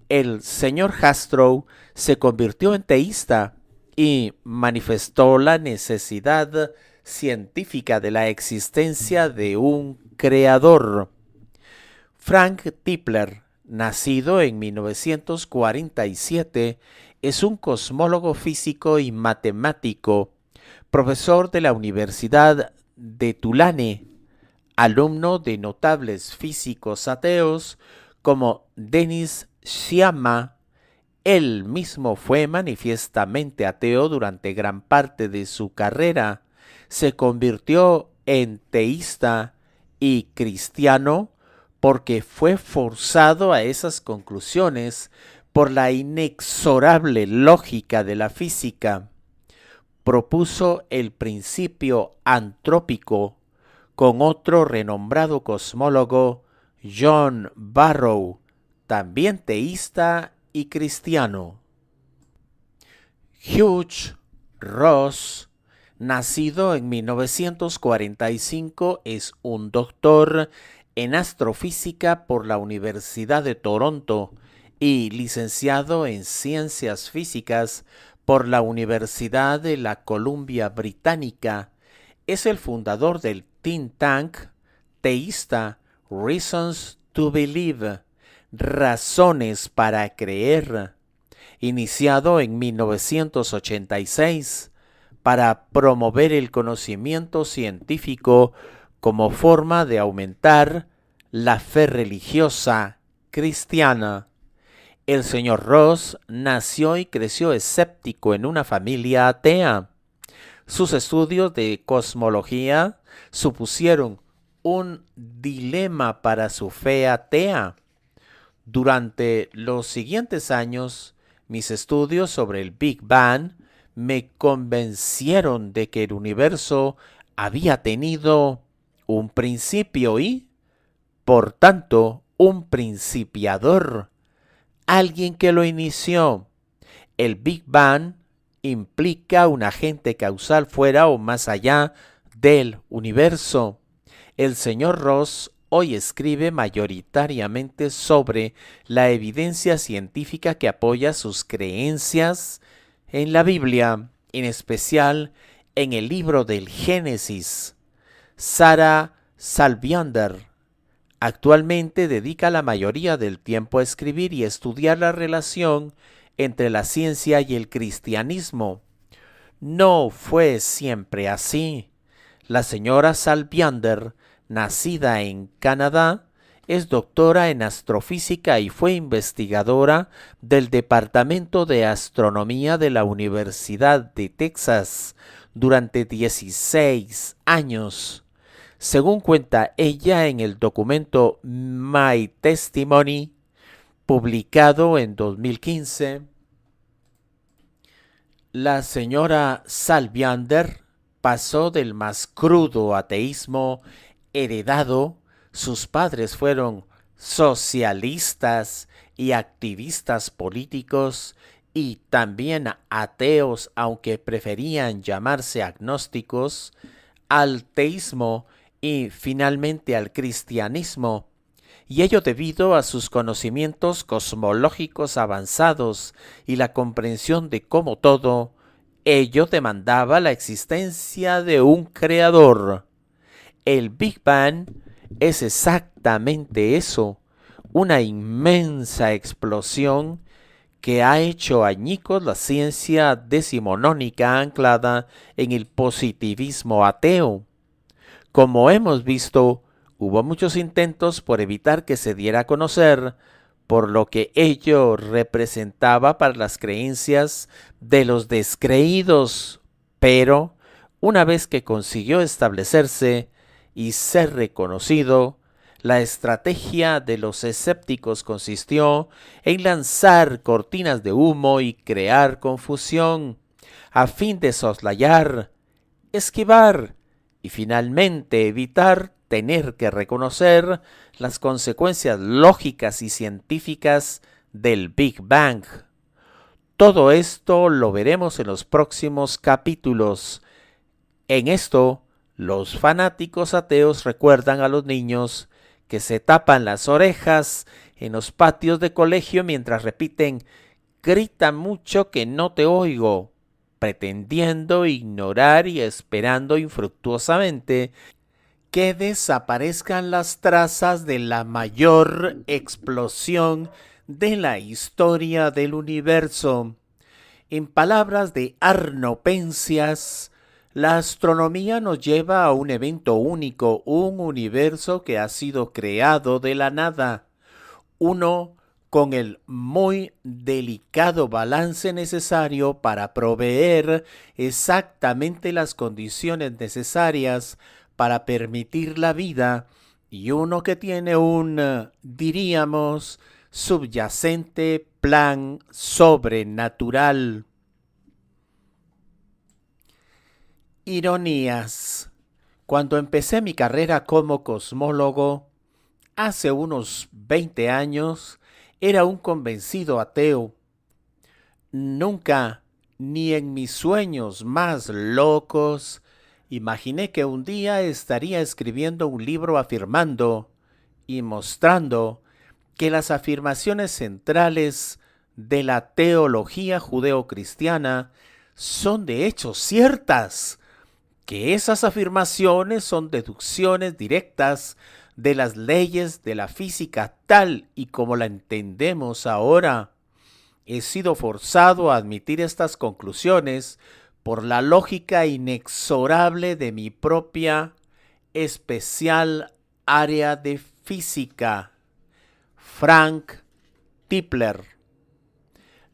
A: el señor Jastrow se convirtió en teísta y manifestó la necesidad científica de la existencia de un creador. Frank Tipler, nacido en 1947, es un cosmólogo físico y matemático, profesor de la Universidad de Tulane, alumno de notables físicos ateos como Denis Sciama. Él mismo fue manifiestamente ateo durante gran parte de su carrera. Se convirtió en teísta y cristiano porque fue forzado a esas conclusiones por la inexorable lógica de la física. Propuso el principio antrópico con otro renombrado cosmólogo, John Barrow, también teísta y cristiano. Hugh Ross, nacido en 1945, es un doctor en astrofísica por la Universidad de Toronto y licenciado en ciencias físicas por la Universidad de la Columbia Británica. Es el fundador del think tank teísta Reasons to Believe, Razones para Creer, iniciado en 1986 para promover el conocimiento científico como forma de aumentar la fe religiosa cristiana. El señor Ross nació y creció escéptico en una familia atea. Sus estudios de cosmología supusieron un dilema para su fe atea. Durante los siguientes años, mis estudios sobre el Big Bang me convencieron de que el universo había tenido un principio y, por tanto, un principiador, alguien que lo inició. El Big Bang implica un agente causal fuera o más allá del universo. El señor Ross hoy escribe mayoritariamente sobre la evidencia científica que apoya sus creencias en la Biblia, en especial en el libro del Génesis. Sarah Salviander actualmente dedica la mayoría del tiempo a escribir y estudiar la relación entre la ciencia y el cristianismo. No fue siempre así. La señora Salviander, nacida en Canadá, es doctora en astrofísica y fue investigadora del Departamento de Astronomía de la Universidad de Texas durante 16 años. Según cuenta ella en el documento My Testimony, publicado en 2015, la señora Salviander pasó del más crudo ateísmo heredado. Sus padres fueron socialistas y activistas políticos y también ateos, aunque preferían llamarse agnósticos, al teísmo y finalmente al cristianismo, y ello debido a sus conocimientos cosmológicos avanzados y la comprensión de cómo todo ello demandaba la existencia de un creador. El Big Bang es exactamente eso, una inmensa explosión que ha hecho añicos la ciencia decimonónica anclada en el positivismo ateo. Como hemos visto, hubo muchos intentos por evitar que se diera a conocer, por lo que ello representaba para las creencias de los descreídos, pero una vez que consiguió establecerse y ser reconocido, la estrategia de los escépticos consistió en lanzar cortinas de humo y crear confusión, a fin de soslayar, esquivar y finalmente evitar tener que reconocer las consecuencias lógicas y científicas del Big Bang. Todo esto lo veremos en los próximos capítulos. En esto, los fanáticos ateos recuerdan a los niños que se tapan las orejas en los patios de colegio mientras repiten: grita mucho que no te oigo. pretendiendo ignorar y esperando infructuosamente que desaparezcan las trazas de la mayor explosión de la historia del universo. En palabras de Arno Penzias, la astronomía nos lleva a un evento único, un universo que ha sido creado de la nada, uno con el muy delicado balance necesario para proveer exactamente las condiciones necesarias para permitir la vida, y uno que tiene un, diríamos, subyacente plan sobrenatural. Ironías. Cuando empecé mi carrera como cosmólogo, hace unos 20 años, era un convencido ateo. Nunca, ni en mis sueños más locos, imaginé que un día estaría escribiendo un libro afirmando y mostrando que las afirmaciones centrales de la teología judeocristiana son de hecho ciertas, que esas afirmaciones son deducciones directas de las leyes de la física tal y como la entendemos ahora. He sido forzado a admitir estas conclusiones por la lógica inexorable de mi propia especial área de física. Frank Tipler.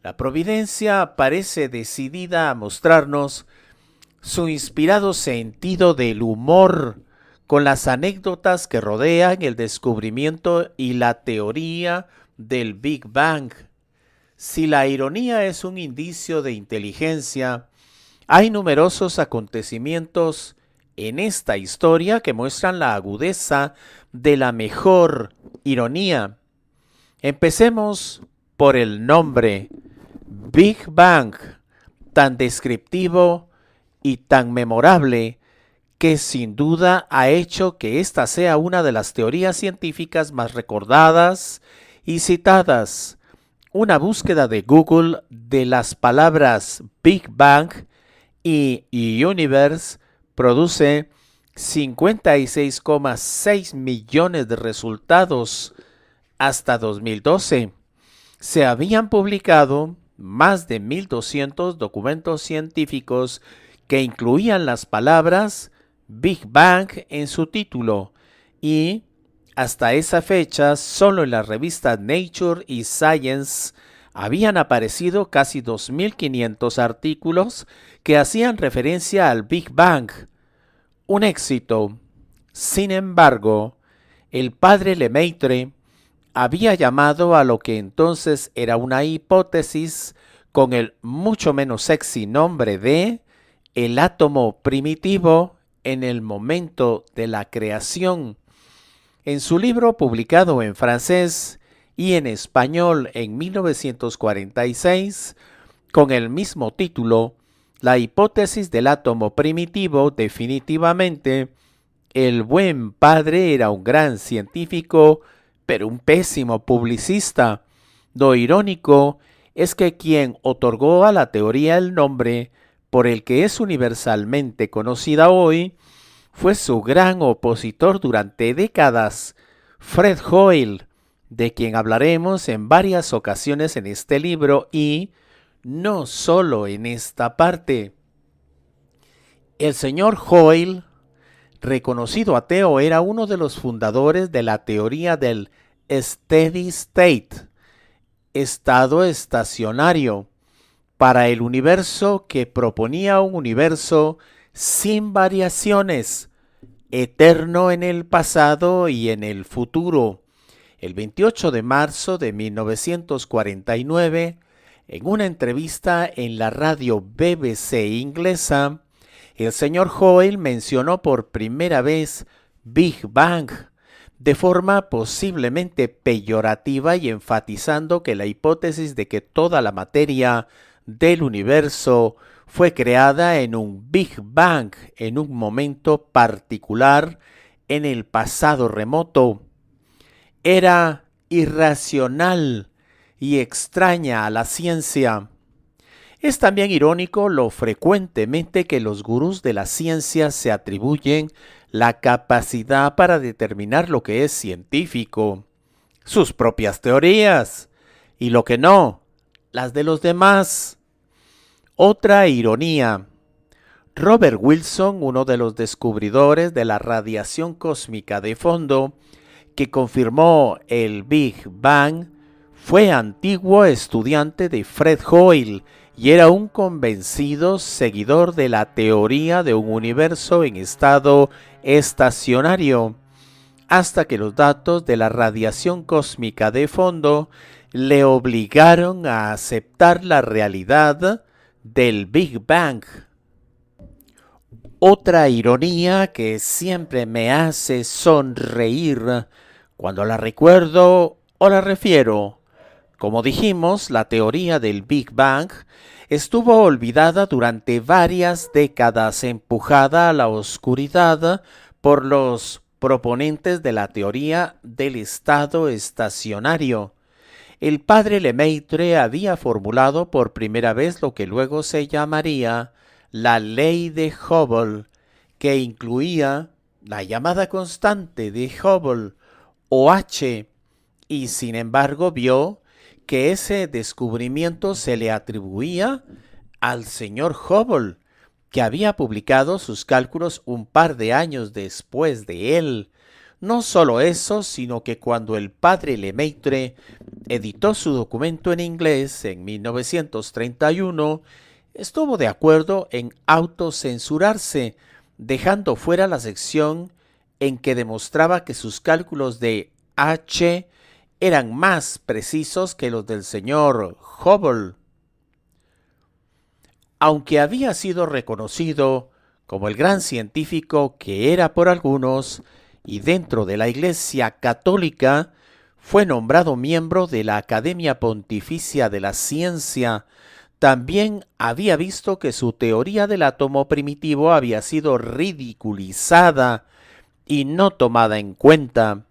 A: La providencia parece decidida a mostrarnos su inspirado sentido del humor con las anécdotas que rodean el descubrimiento y la teoría del Big Bang. Si la ironía es un indicio de inteligencia, hay numerosos acontecimientos en esta historia que muestran la agudeza de la mejor ironía. Empecemos por el nombre Big Bang, tan descriptivo y tan memorable que sin duda ha hecho que esta sea una de las teorías científicas más recordadas y citadas. Una búsqueda de Google de las palabras Big Bang y Universe produce 56,6 millones de resultados. Hasta 2012 se habían publicado más de 1,200 documentos científicos que incluían las palabras Big Bang en su título, y hasta esa fecha solo en las revistas Nature y Science habían aparecido casi 2,500 artículos que hacían referencia al Big Bang. Un éxito. Sin embargo, el padre Lemaitre había llamado a lo que entonces era una hipótesis con el mucho menos sexy nombre de el átomo primitivo en el momento de la creación. En su libro publicado en francés y en español en 1946, con el mismo título, La hipótesis del átomo primitivo, definitivamente, el buen padre era un gran científico, pero un pésimo publicista. Lo irónico es que quien otorgó a la teoría el nombre por el que es universalmente conocida hoy fue su gran opositor durante décadas, Fred Hoyle, de quien hablaremos en varias ocasiones en este libro y no solo en esta parte. El señor Hoyle, reconocido ateo, era uno de los fundadores de la teoría del steady state, estado estacionario, para el universo, que proponía un universo sin variaciones, eterno en el pasado y en el futuro. El 28 de marzo de 1949, en una entrevista en la radio BBC inglesa, el señor Hoyle mencionó por primera vez Big Bang, de forma posiblemente peyorativa y enfatizando que la hipótesis de que toda la materia del universo fue creada en un Big Bang, en un momento particular en el pasado remoto, era irracional y extraña a la ciencia. Es también irónico lo frecuentemente que los gurús de la ciencia se atribuyen la capacidad para determinar lo que es científico, sus propias teorías, y lo que no, las de los demás. Otra ironía. Robert Wilson, uno de los descubridores de la radiación cósmica de fondo, que confirmó el Big Bang, fue antiguo estudiante de Fred Hoyle y era un convencido seguidor de la teoría de un universo en estado estacionario, hasta que los datos de la radiación cósmica de fondo le obligaron a aceptar la realidad del Big Bang. Otra ironía que siempre me hace sonreír cuando la recuerdo o la refiero. Como dijimos, la teoría del Big Bang estuvo olvidada durante varias décadas, empujada a la oscuridad por los proponentes de la teoría del estado estacionario. El padre Lemaitre había formulado por primera vez lo que luego se llamaría la ley de Hubble, que incluía la llamada constante de Hubble, o H, y sin embargo vio que ese descubrimiento se le atribuía al señor Hubble, que había publicado sus cálculos un par de años después de él. No solo eso, sino que cuando el padre Lemaitre editó su documento en inglés en 1931, estuvo de acuerdo en autocensurarse, dejando fuera la sección en que demostraba que sus cálculos de H eran más precisos que los del señor Hubble. Aunque había sido reconocido como el gran científico que era por algunos, y dentro de la Iglesia Católica, fue nombrado miembro de la Academia Pontificia de la Ciencia, también había visto que su teoría del átomo primitivo había sido ridiculizada y no tomada en cuenta.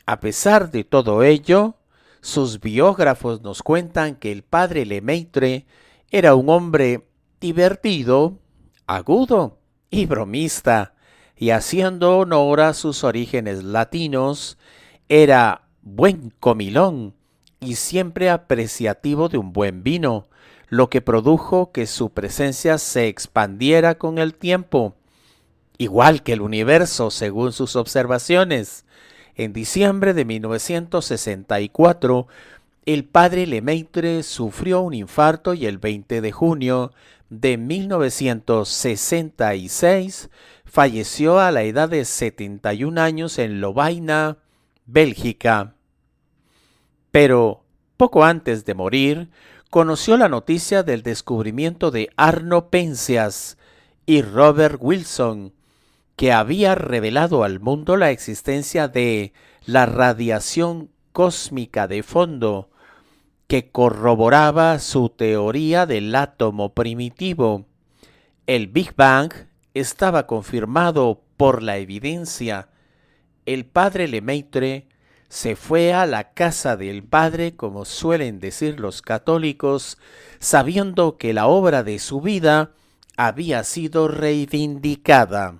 A: A pesar de todo ello, sus biógrafos nos cuentan que el padre Lemaitre era un hombre divertido, agudo y bromista, y haciendo honor a sus orígenes latinos, era buen comilón y siempre apreciativo de un buen vino, lo que produjo que su presencia se expandiera con el tiempo, igual que el universo según sus observaciones. En diciembre de 1964, el padre Lemaitre sufrió un infarto y el 20 de junio de 1966 falleció a la edad de 71 años en Lovaina, Bélgica. Pero poco antes de morir, conoció la noticia del descubrimiento de Arno Penzias y Robert Wilson, que había revelado al mundo la existencia de la radiación cósmica de fondo, que corroboraba su teoría del átomo primitivo. El Big Bang estaba confirmado por la evidencia. El padre Lemaitre se fue a la casa del padre, como suelen decir los católicos, sabiendo que la obra de su vida había sido reivindicada.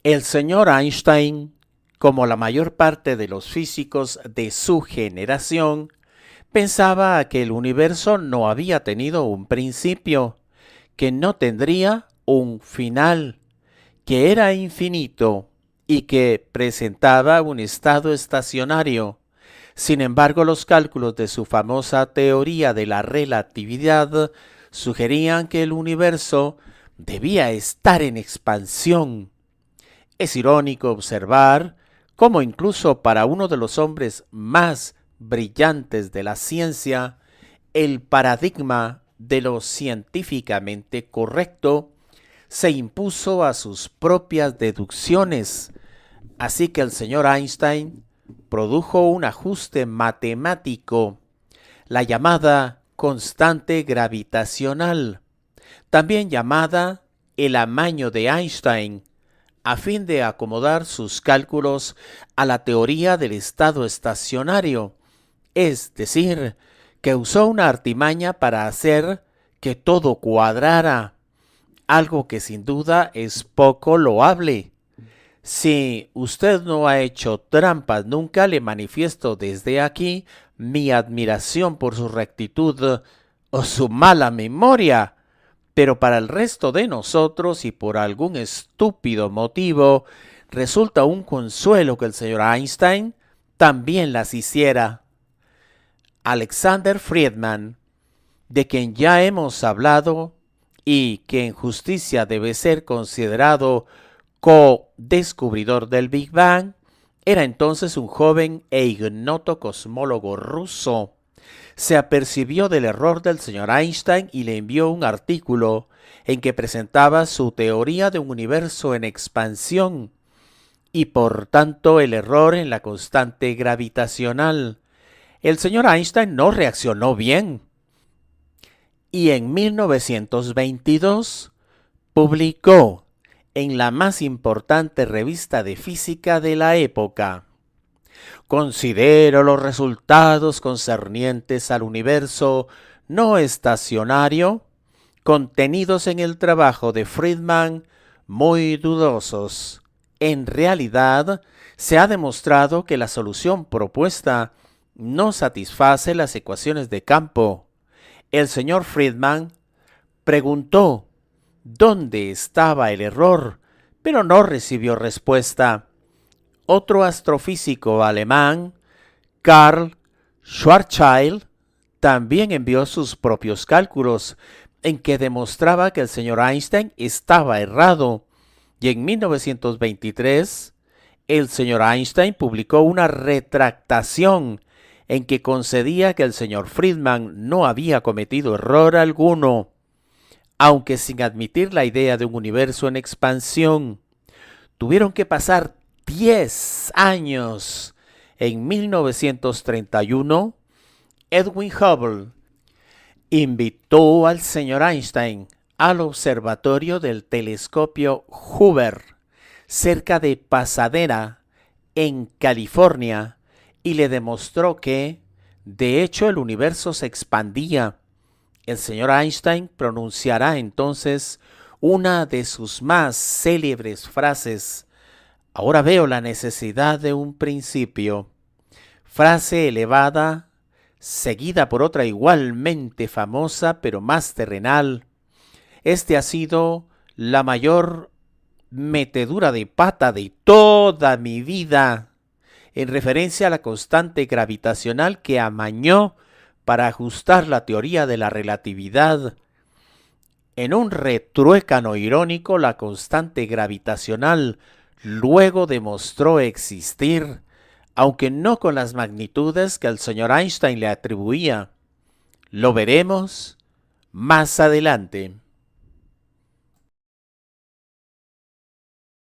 A: El señor Einstein, como la mayor parte de los físicos de su generación, pensaba que el universo no había tenido un principio, que no tendría un final, que era infinito y que presentaba un estado estacionario. Sin embargo, los cálculos de su famosa teoría de la relatividad sugerían que el universo debía estar en expansión. Es irónico observar cómo incluso para uno de los hombres más brillantes de la ciencia, el paradigma de lo científicamente correcto se impuso a sus propias deducciones. Así que el señor Einstein produjo un ajuste matemático, la llamada constante gravitacional, también llamada el amaño de Einstein, a fin de acomodar sus cálculos a la teoría del estado estacionario, es decir, que usó una artimaña para hacer que todo cuadrara, algo que sin duda es poco loable. Si usted no ha hecho trampas nunca, le manifiesto desde aquí mi admiración por su rectitud o su mala memoria. Pero para el resto de nosotros y por algún estúpido motivo, resulta un consuelo que el señor Einstein también las hiciera. Alexander Friedman, de quien ya hemos hablado y que en justicia debe ser considerado co-descubridor del Big Bang, era entonces un joven e ignoto cosmólogo ruso. Se apercibió del error del señor Einstein y le envió un artículo en que presentaba su teoría de un universo en expansión y por tanto el error en la constante gravitacional. El señor Einstein no reaccionó bien y en 1922 publicó en la más importante revista de física de la época: considero los resultados concernientes al universo no estacionario contenidos en el trabajo de Friedman muy dudosos. En realidad, se ha demostrado que la solución propuesta no satisface las ecuaciones de campo. El señor Friedman preguntó dónde estaba el error, pero no recibió respuesta. Otro astrofísico alemán, Karl Schwarzschild, también envió sus propios cálculos en que demostraba que el señor Einstein estaba errado. Y en 1923, el señor Einstein publicó una retractación en que concedía que el señor Friedman no había cometido error alguno, aunque sin admitir la idea de un universo en expansión. Tuvieron que pasar 10 años. En 1931, Edwin Hubble invitó al señor Einstein al observatorio del telescopio Hoover, cerca de Pasadena, en California, y le demostró que, de hecho, el universo se expandía. El señor Einstein pronunciará entonces una de sus más célebres frases: ahora veo la necesidad de un principio. Frase elevada, seguida por otra igualmente famosa, pero más terrenal. Este ha sido la mayor metedura de pata de toda mi vida, en referencia a la constante gravitacional que amañó para ajustar la teoría de la relatividad. En un retruécano irónico, la constante gravitacional luego demostró existir, aunque no con las magnitudes que el señor Einstein le atribuía. Lo veremos más adelante.